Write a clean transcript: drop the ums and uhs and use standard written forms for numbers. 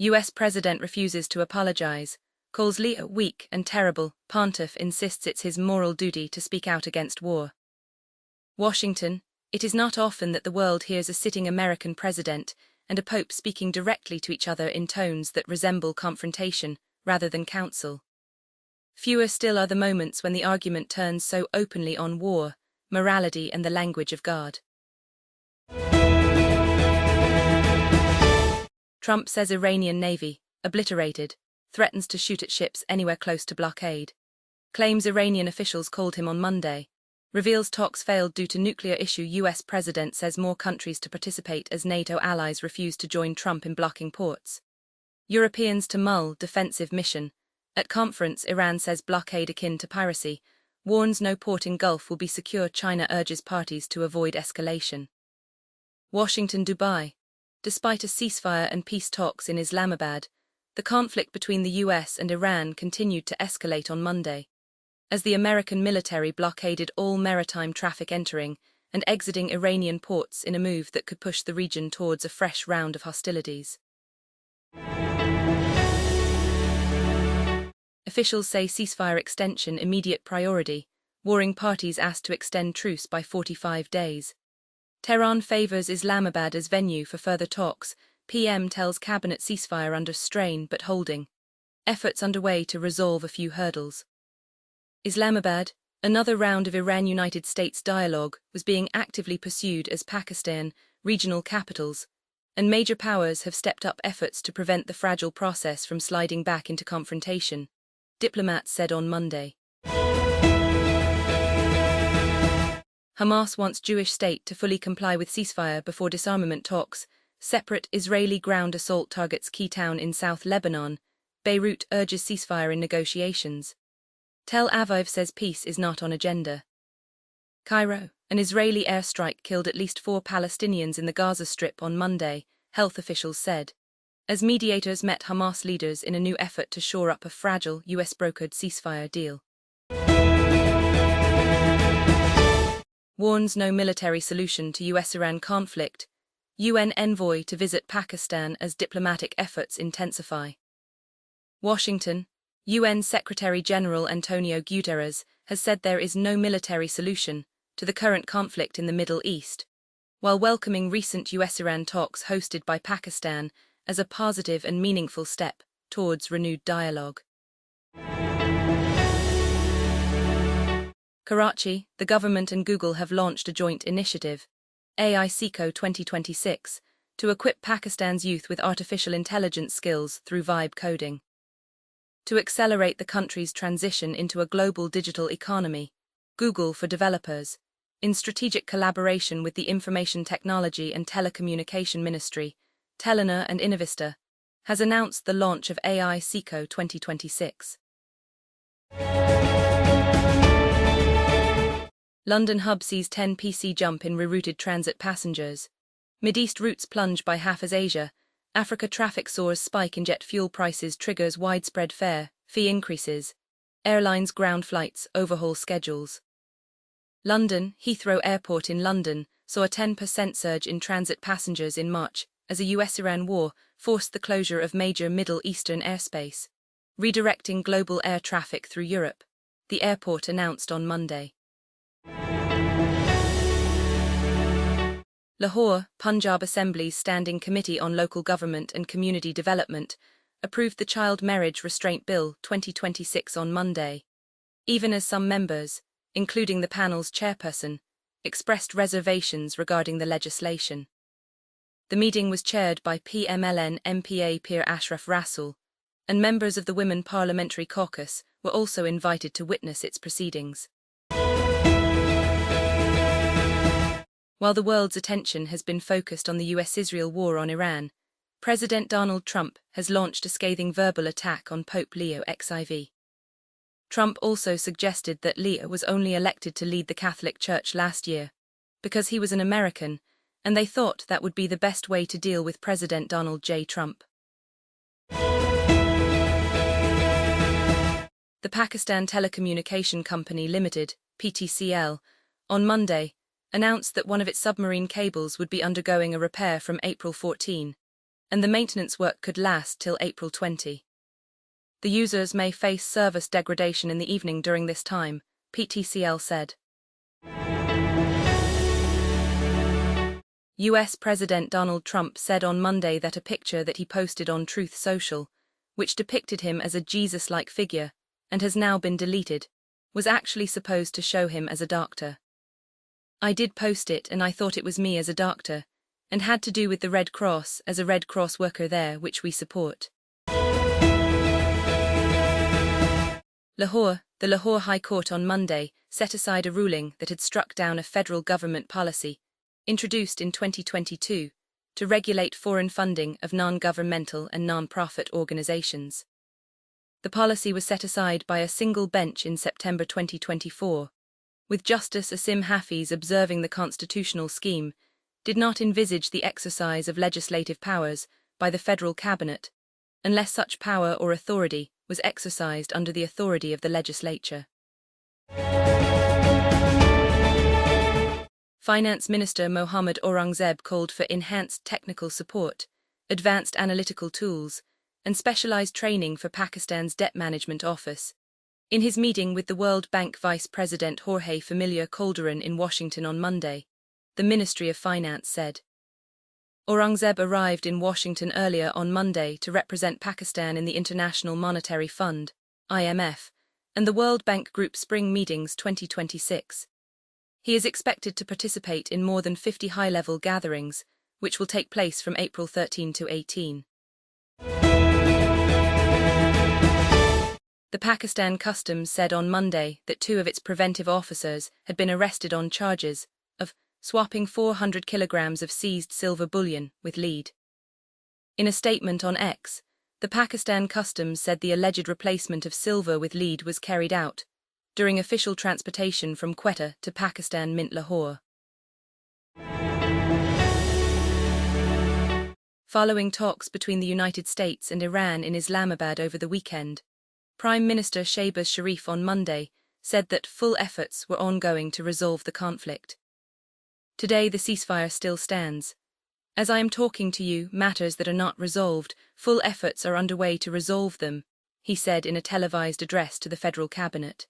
US President refuses to apologize, calls Li weak and terrible. Pontiff insists it's his moral duty to speak out against war. Washington, it is not often that the world hears a sitting American president and a pope speaking directly to each other in tones that resemble confrontation rather than counsel. Fewer still are the moments when the argument turns so openly on war, morality and the language of God. Trump says Iranian Navy, obliterated, threatens to shoot at ships anywhere close to blockade. Claims Iranian officials called him on Monday. Reveals talks failed due to nuclear issue. US president says more countries to participate as NATO allies refuse to join Trump in blocking ports. Europeans to mull defensive mission. At conference, Iran says blockade akin to piracy. Warns no port in Gulf will be secure. China urges parties to avoid escalation. Washington, Dubai. Despite a ceasefire and peace talks in Islamabad, the conflict between the US and Iran continued to escalate on Monday, as the American military blockaded all maritime traffic entering and exiting Iranian ports in a move that could push the region towards a fresh round of hostilities. Officials say ceasefire extension immediate priority, warring parties asked to extend truce by 45 days. Tehran favors Islamabad as venue for further talks. PM tells cabinet ceasefire under strain but holding. Efforts underway to resolve a few hurdles. Islamabad, another round of Iran-United States dialogue was being actively pursued as Pakistan, regional capitals, and major powers have stepped up efforts to prevent the fragile process from sliding back into confrontation, diplomats said on Monday. Hamas wants Jewish state to fully comply with ceasefire before disarmament talks. Separate Israeli ground assault targets key town in South Lebanon. Beirut urges ceasefire in negotiations. Tel Aviv says peace is not on agenda. Cairo, an Israeli airstrike killed at least 4 Palestinians in the Gaza Strip on Monday, health officials said, as mediators met Hamas leaders in a new effort to shore up a fragile US-brokered ceasefire deal. Warns no military solution to US-Iran conflict. UN envoy to visit Pakistan as diplomatic efforts intensify. Washington, UN Secretary-General Antonio Guterres has said there is no military solution to the current conflict in the Middle East, while welcoming recent US-Iran talks hosted by Pakistan as a positive and meaningful step towards renewed dialogue. Karachi, the government and Google have launched a joint initiative, AI Seco 2026, to equip Pakistan's youth with artificial intelligence skills through vibe coding. To accelerate the country's transition into a global digital economy, Google for Developers, in strategic collaboration with the Information Technology and Telecommunication Ministry, Telenor and Innovista, has announced the launch of AI Seco 2026. London hub sees 10 PC jump in rerouted transit passengers. Mideast routes plunge by half as Asia. Africa traffic soars. Spike in jet fuel prices triggers widespread fee increases. Airlines ground flights, overhaul schedules. London, Heathrow Airport in London, saw a 10% surge in transit passengers in March as a US-Iran war forced the closure of major Middle Eastern airspace, redirecting global air traffic through Europe, the airport announced on Monday. Lahore, Punjab Assembly's Standing Committee on Local Government and Community Development approved the Child Marriage Restraint Bill 2026 on Monday, even as some members, including the panel's chairperson, expressed reservations regarding the legislation. The meeting was chaired by PMLN MPA Peer Ashraf Rasool, and members of the Women Parliamentary Caucus were also invited to witness its proceedings. While the world's attention has been focused on the US-Israel war on Iran, President Donald Trump has launched a scathing verbal attack on Pope Leo XIV. Trump also suggested that Leo was only elected to lead the Catholic Church last year because he was an American, and they thought that would be the best way to deal with President Donald J. Trump. The Pakistan Telecommunication Company Limited, PTCL, on Monday, announced that one of its submarine cables would be undergoing a repair from April 14, and the maintenance work could last till April 20. The users may face service degradation in the evening during this time, PTCL said. US President Donald Trump said on Monday that a picture that he posted on Truth Social, which depicted him as a Jesus-like figure and has now been deleted, was actually supposed to show him as a doctor. I did post it and I thought it was me as a doctor, and had to do with the Red Cross as a Red Cross worker there, which we support. Lahore, the Lahore High Court on Monday set aside a ruling that had struck down a federal government policy, introduced in 2022, to regulate foreign funding of non-governmental and non-profit organizations. The policy was set aside by a single bench in September 2024, with Justice Asim Hafiz observing the constitutional scheme did not envisage the exercise of legislative powers by the federal cabinet, unless such power or authority was exercised under the authority of the legislature. Finance Minister Mohammad Aurangzeb called for enhanced technical support, advanced analytical tools, and specialized training for Pakistan's Debt Management Office. In his meeting with the World Bank Vice President Jorge Familia Calderon in Washington on Monday, the Ministry of Finance said. Aurangzeb arrived in Washington earlier on Monday to represent Pakistan in the International Monetary Fund, IMF, and the World Bank Group Spring Meetings 2026. He is expected to participate in more than 50 high-level gatherings, which will take place from April 13 to 18. The Pakistan Customs said on Monday that 2 of its preventive officers had been arrested on charges of swapping 400 kilograms of seized silver bullion with lead. In a statement on X, the Pakistan Customs said the alleged replacement of silver with lead was carried out during official transportation from Quetta to Pakistan Mint Lahore. Following talks between the United States and Iran in Islamabad over the weekend, Prime Minister Shehbaz Sharif on Monday said that full efforts were ongoing to resolve the conflict. Today the ceasefire still stands. As I am talking to you, matters that are not resolved, full efforts are underway to resolve them, he said in a televised address to the federal cabinet.